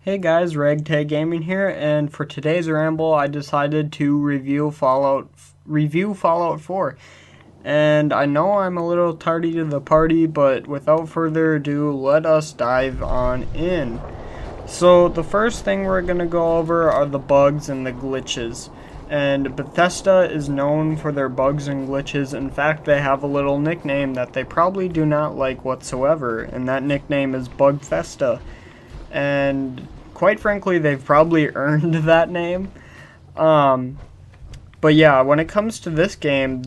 Hey guys, Ragtag Gaming here, and for today's ramble, I decided to review Fallout 4. And I know I'm a little tardy to the party, but without further ado, let us dive on in. So the first thing we're gonna go over are the bugs and the glitches. And Bethesda is known for their bugs and glitches. In fact, they have a little nickname that they probably do not like whatsoever, and that nickname is Bugfesta. And quite frankly, they've probably earned that name. But yeah, when it comes to this game,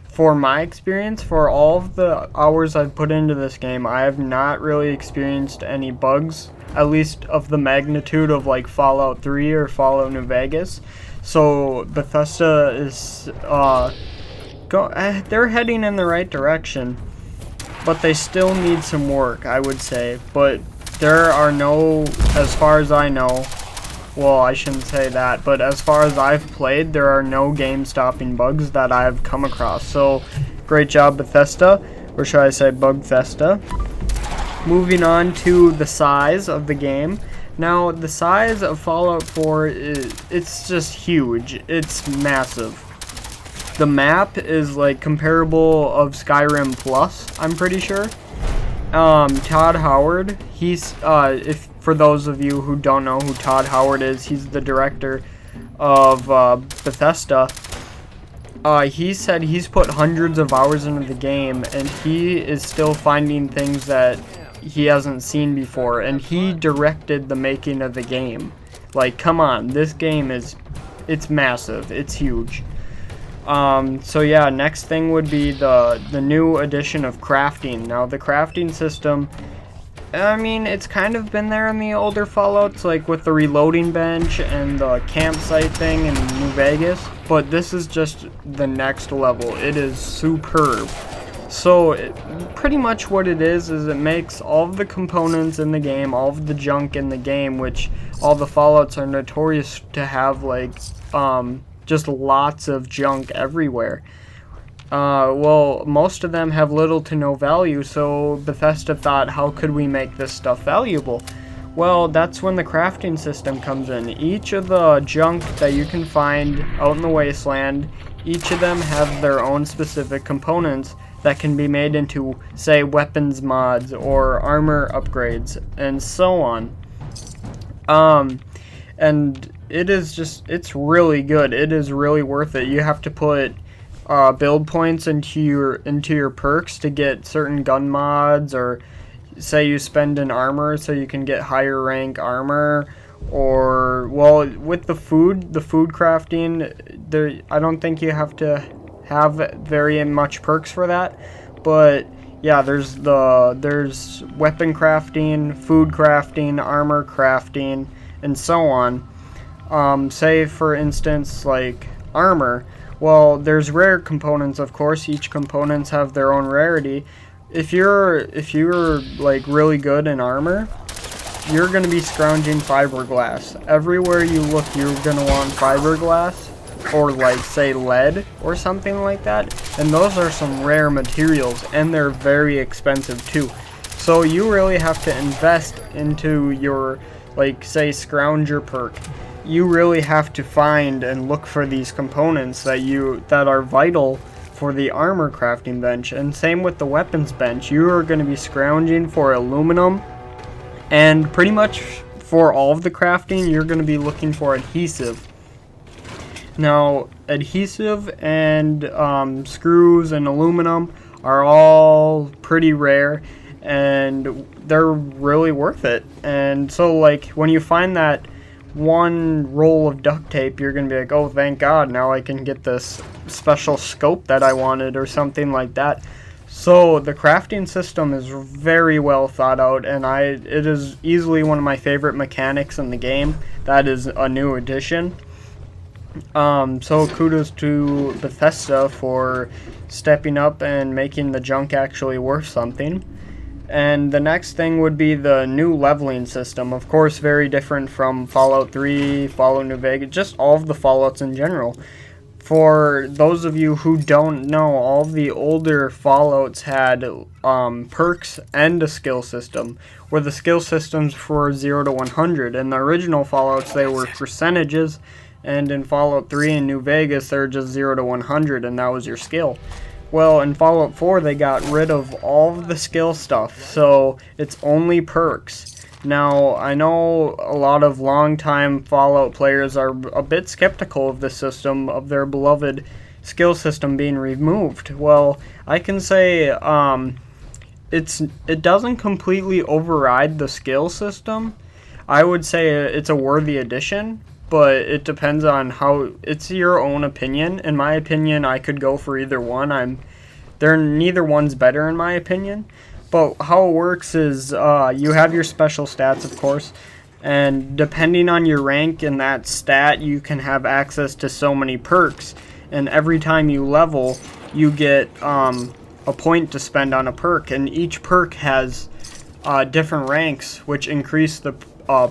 for my experience, for all of the hours I've put into this game, I have not really experienced any bugs, at least of the magnitude of like Fallout 3 or Fallout New Vegas. So Bethesda is they're heading in the right direction, but they still need some work, I would say. But there are no, as far as I know, well, I shouldn't say that, but as far as I've played, there are no game-stopping bugs that I've come across. So, great job, Bethesda, or should I say Bugfesta. Moving on to the size of the game. Now, the size of Fallout 4, it's just huge. It's massive. The map is like comparable of Skyrim Plus, I'm pretty sure. Todd Howard, he's, if for those of you who don't know who Todd Howard is, he's the director of Bethesda. He said he's put hundreds of hours into the game, and he is still finding things that he hasn't seen before, and he directed the making of the game. Like, come on, this game it's massive, it's huge. So yeah, next thing would be the new addition of crafting. Now the crafting system, I mean, it's kind of been there in the older Fallouts, like with the reloading bench and the campsite thing in New Vegas, but this is just the next level. It is superb. So pretty much what it is it makes all of the components in the game, all of the junk in the game, which all the Fallouts are notorious to have, like, just lots of junk everywhere. Well, most of them have little to no value, so Bethesda thought, how could we make this stuff valuable? Well, that's when the crafting system comes in. Each of the junk that you can find out in the wasteland, each of them have their own specific components that can be made into, say, weapons mods or armor upgrades, and so on. And it's really good. It is really worth it. You have to put build points into your perks to get certain gun mods, or say you spend an armor so you can get higher rank armor, or, well, with the food crafting, I don't think you have to have very much perks for that, but yeah, there's weapon crafting, food crafting, armor crafting, and so on. Say for instance, like armor. Well, there's rare components, of course. Each components have their own rarity. If you're like really good in armor, you're gonna be scrounging fiberglass. Everywhere you look, you're gonna want fiberglass, or like, say, lead or something like that. And those are some rare materials, and they're very expensive too. So you really have to invest into your, like, say, scrounger perk. You really have to find and look for these components that are vital for the armor crafting bench. And same with the weapons bench. You are going to be scrounging for aluminum, and pretty much for all of the crafting, you're going to be looking for adhesive. Now, adhesive and screws and aluminum are all pretty rare, and they're really worth it. And so, like, when you find that one roll of duct tape, you're gonna be like, oh, thank God, now I can get this special scope that I wanted, or something like that. So the crafting system is very well thought out, and it is easily one of my favorite mechanics in the game. That is a new addition. So kudos to Bethesda for stepping up and making the junk actually worth something. And the next thing would be the new leveling system. Of course, very different from Fallout 3, Fallout New Vegas, just all of the Fallouts in general. For those of you who don't know, all the older Fallouts had perks and a skill system, where the skill systems for 0 to 100. In the original Fallouts, they were percentages, and in Fallout 3 and New Vegas, they're just 0 to 100, and that was your skill. Well, in Fallout 4, they got rid of all of the skill stuff, so it's only perks. Now, I know a lot of longtime Fallout players are a bit skeptical of the system, of their beloved skill system being removed. Well, I can say it doesn't completely override the skill system. I would say it's a worthy addition, but it depends on how. It's your own opinion. In my opinion, I could go for either one. Neither one's better in my opinion. But how it works is you have your special stats, of course, and depending on your rank in that stat, you can have access to so many perks. And every time you level, you get a point to spend on a perk, and each perk has different ranks, which increase the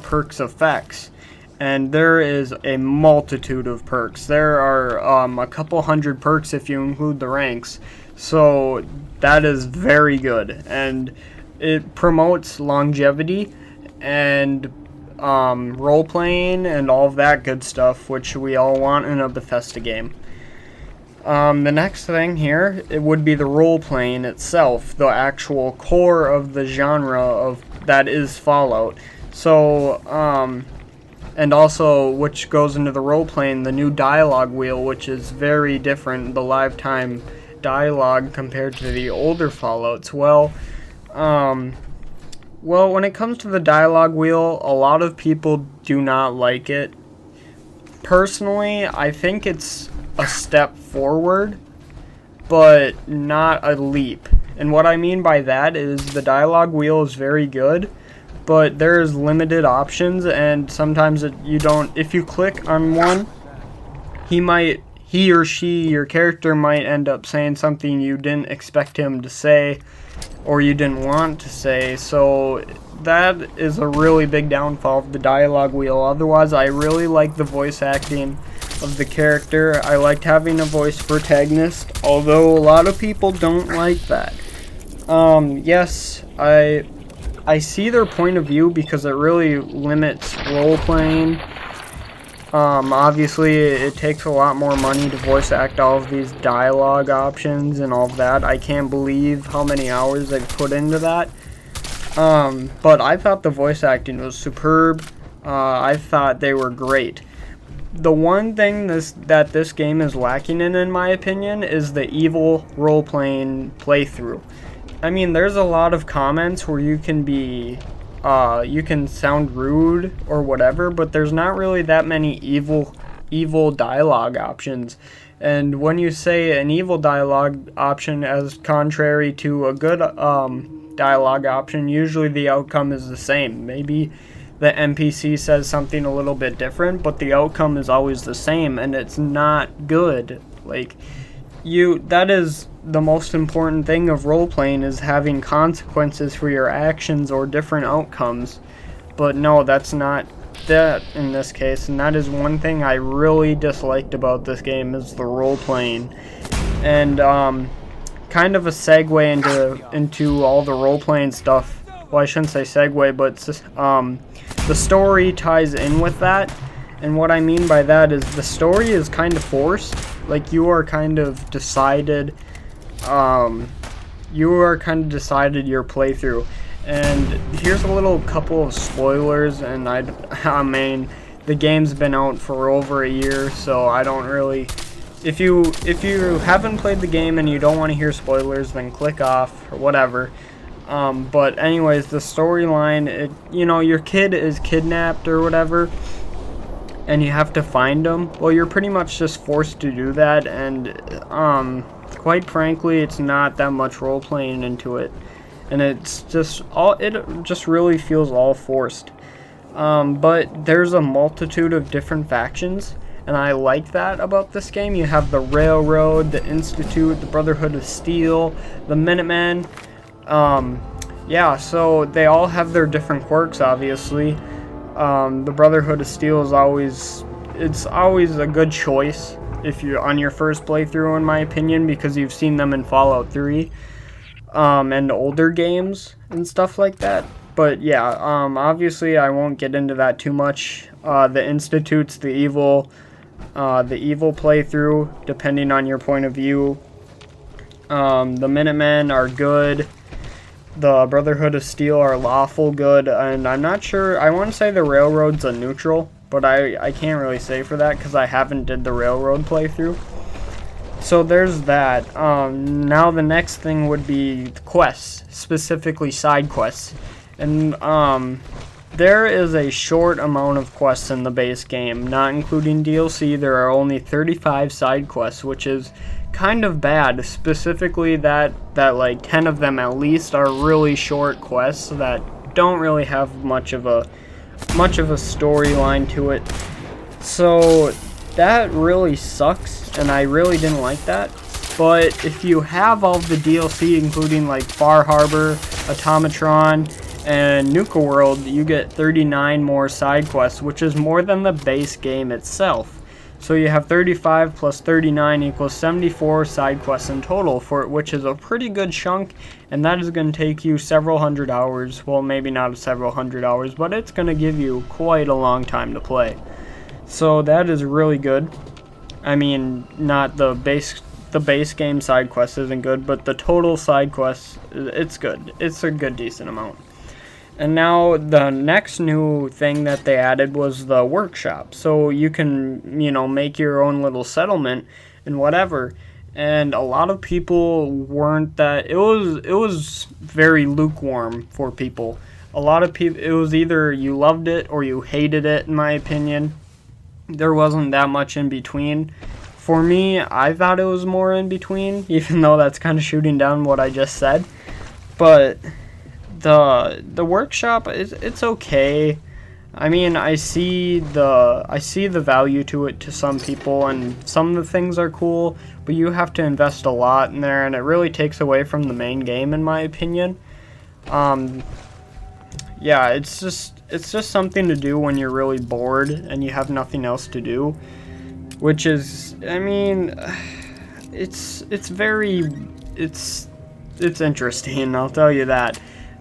perks effects. And there is a multitude of perks. There are a couple hundred perks if you include the ranks. So that is very good, and it promotes longevity and role-playing and all of that good stuff, which we all want in a Bethesda game. The next thing here, it would be the role-playing itself, the actual core of the genre of that is Fallout. So, and also, which goes into the role-playing, the new dialogue wheel, which is very different, the live time dialogue compared to the older Fallouts. Well, when it comes to the dialogue wheel, a lot of people do not like it. Personally, I think it's a step forward, but not a leap. And what I mean by that is the dialogue wheel is very good, but there's limited options, and sometimes if you click on one, he or she, your character, might end up saying something you didn't expect him to say or you didn't want to say. So that is a really big downfall of the dialogue wheel. Otherwise, I really like the voice acting of the character. I liked having a voice protagonist, although a lot of people don't like that. Yes, I see their point of view because it really limits role-playing. Obviously, it takes a lot more money to voice act all of these dialogue options and all of that. I can't believe how many hours they've put into that. But I thought the voice acting was superb. I thought they were great. The one thing that this game is lacking in my opinion, is the evil role-playing playthrough. I mean, there's a lot of comments where you can sound rude or whatever, but there's not really that many evil dialogue options. And when you say an evil dialogue option as contrary to a good dialogue option, usually the outcome is the same. Maybe the NPC says something a little bit different, but the outcome is always the same, and it's not good. That is the most important thing of role-playing, is having consequences for your actions or different outcomes. But no, that's not that in this case, and that is one thing I really disliked about this game, is the role-playing. And kind of a segue into all the role-playing stuff. Well, I shouldn't say segue, but the story ties in with that. And what I mean by that is the story is kind of forced. You are kind of decided your playthrough. And here's a little couple of spoilers, and I mean, the game's been out for over a year, so I don't really... If you haven't played the game and you don't want to hear spoilers, then click off, or whatever. But anyways, the storyline, your kid is kidnapped or whatever, and you have to find them. Well, you're pretty much just forced to do that, and quite frankly, it's not that much role-playing into it, and it just really feels all forced. But there's a multitude of different factions, and I like that about this game. You have the Railroad, the Institute, the Brotherhood of Steel, the Minutemen. Yeah, so they all have their different quirks, obviously. The Brotherhood of Steel is always a good choice. if you're on your first playthrough, in my opinion, because you've seen them in Fallout 3 and older games and stuff like that. But yeah, obviously I won't get into that too much. The Institute's the evil playthrough, depending on your point of view. The Minutemen are good. The Brotherhood of Steel are lawful good, and I'm not sure, I want to say the Railroad's a neutral, but I can't really say for that because I haven't did the Railroad playthrough. So there's that. Now the next thing would be quests, specifically side quests. And there is a short amount of quests in the base game, not including DLC. There are only 35 side quests, which is kind of bad. Specifically that like 10 of them at least are really short quests that don't really have much of a storyline to it. So that really sucks, and I really didn't like that. But if you have all of the DLC, including like Far Harbor, Automatron, and Nuka World, you get 39 more side quests, which is more than the base game itself. So you have 35 plus 39 equals 74 side quests in total, which is a pretty good chunk, and that is going to take you several hundred hours. Well, maybe not several hundred hours, but it's going to give you quite a long time to play. So that is really good. I mean, not the base game side quest isn't good, but the total side quests, it's good. It's a good decent amount. And now the next new thing that they added was the workshop. So you can, make your own little settlement and whatever. And a lot of people weren't that, it was very lukewarm for people. A lot of people, it was either you loved it or you hated it, in my opinion. There wasn't that much in between. For me, I thought it was more in between, even though that's kind of shooting down what I just said. But the workshop it's okay. I mean, I see the value to it to some people, and some of the things are cool, but you have to invest a lot in there, and it really takes away from the main game, in my opinion. Yeah, it's just something to do when you're really bored and you have nothing else to do, which is, I mean, it's interesting, I'll tell you that.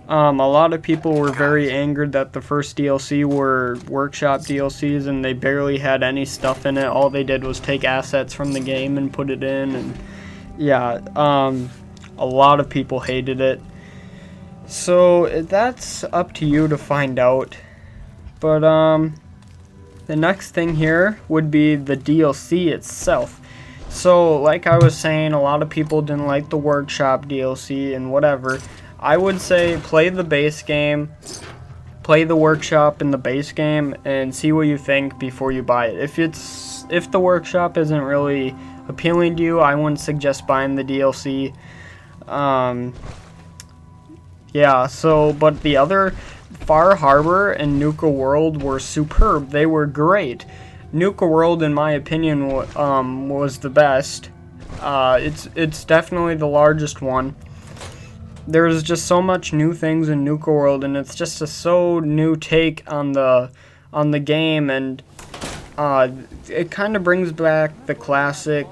A lot of people were very angered that the first DLC were workshop DLCs and they barely had any stuff in it. All they did was take assets from the game and put it in, and yeah, a lot of people hated it. So that's up to you to find out. But the next thing here would be the DLC itself. So like I was saying, a lot of people didn't like the workshop DLC and whatever. I would say play the base game, play the workshop in the base game, and see what you think before you buy it. If the workshop isn't really appealing to you, I wouldn't suggest buying the DLC. Yeah, so, but the other, Far Harbor and Nuka World were superb. They were great. Nuka World, in my opinion, was the best. It's definitely the largest one. There's just so much new things in Nuka World, and it's just a so new take on the game, and it kind of brings back the classic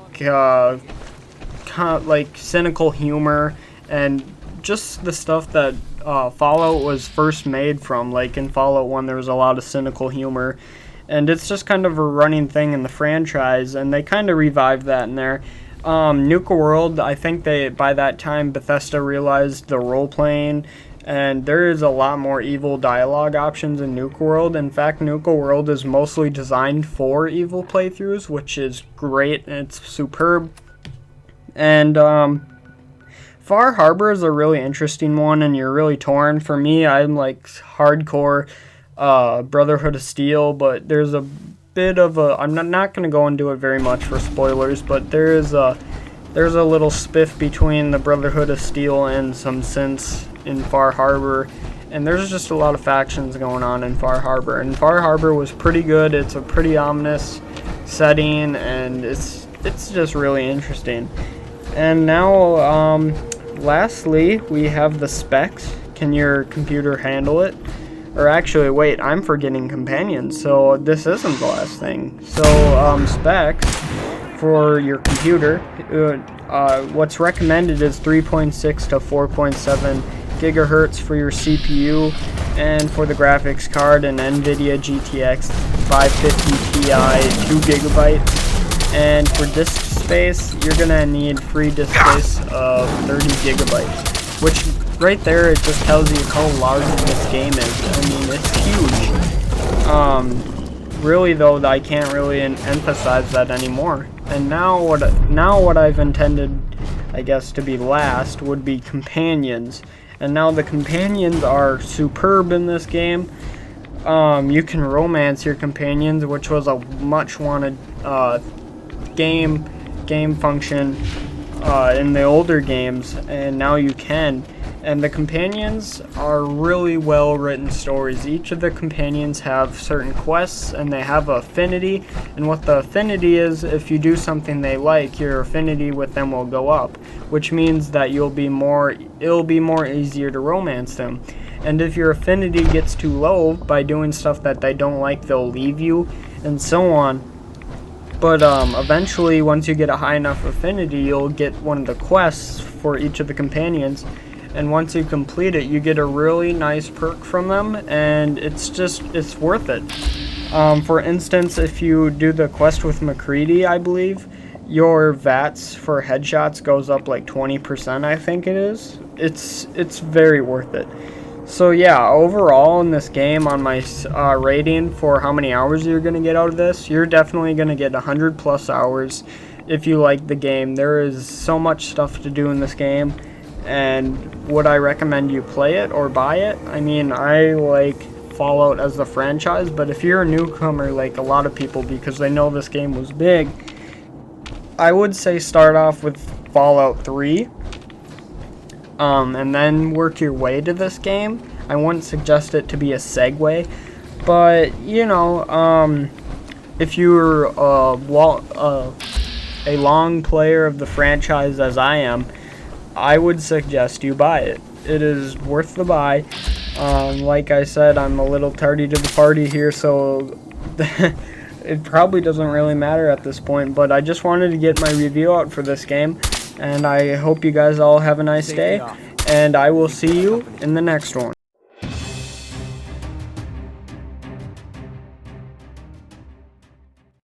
like cynical humor and just the stuff that Fallout was first made from. Like in Fallout 1, there was a lot of cynical humor, and it's just kind of a running thing in the franchise, and they kind of revived that in there. Nuka World, I think by that time Bethesda realized the role-playing, and there is a lot more evil dialogue options in Nuka World. In fact, Nuka World is mostly designed for evil playthroughs, which is great, and it's superb. And Far Harbor is a really interesting one, and you're really torn. For me, I'm like hardcore Brotherhood of Steel, but there's a bit of a, I'm not going to go into it very much for spoilers, but there's a little spiff between the Brotherhood of Steel and some synths in Far Harbor, and there's just a lot of factions going on in Far Harbor, and Far Harbor was pretty good. It's a pretty ominous setting, and it's just really interesting. And now lastly, we have the specs. Can your computer handle it? Or actually, wait, I'm forgetting companions, so this isn't the last thing. So, specs. for your computer. What's recommended is 3.6 to 4.7 gigahertz for your CPU, and for the graphics card, an NVIDIA GTX 550 Ti 2 gigabytes. And for disk space, you're gonna need free disk space of 30 gigabytes, which right there, it just tells you how large this game is. I mean, it's huge. Really though, I can't really emphasize that anymore. And now what I've intended, I guess, to be last would be companions. And now the companions are superb in this game. You can romance your companions, which was a much wanted game function in the older games, and now you can. And the companions are really well written stories. Each of the companions have certain quests, and they have affinity. And what the affinity is, if you do something they like, your affinity with them will go up, which means that it'll be more easier to romance them. And if your affinity gets too low by doing stuff that they don't like, they'll leave you, and so on. But eventually, once you get a high enough affinity, you'll get one of the quests for each of the companions. And once you complete it, you get a really nice perk from them, and it's worth it. For instance, if you do the quest with MacCready, I believe, your VATS for headshots goes up like 20%, I think it is. It's very worth it. So yeah, overall in this game, on my rating for how many hours you're going to get out of this, you're definitely going to get 100 plus hours if you like the game. There is so much stuff to do in this game. And would I recommend you play it or buy it? I mean, I like Fallout as the franchise, but if you're a newcomer like a lot of people because they know this game was big, I would say start off with Fallout 3 and then work your way to this game. I wouldn't suggest it to be a segue, but you know, if you're a long player of the franchise as I am, I would suggest you buy it. It is worth the buy. Like I said, I'm a little tardy to the party here, so it probably doesn't really matter at this point, but I just wanted to get my review out for this game, and I hope you guys all have a nice day, and I will see you in the next one.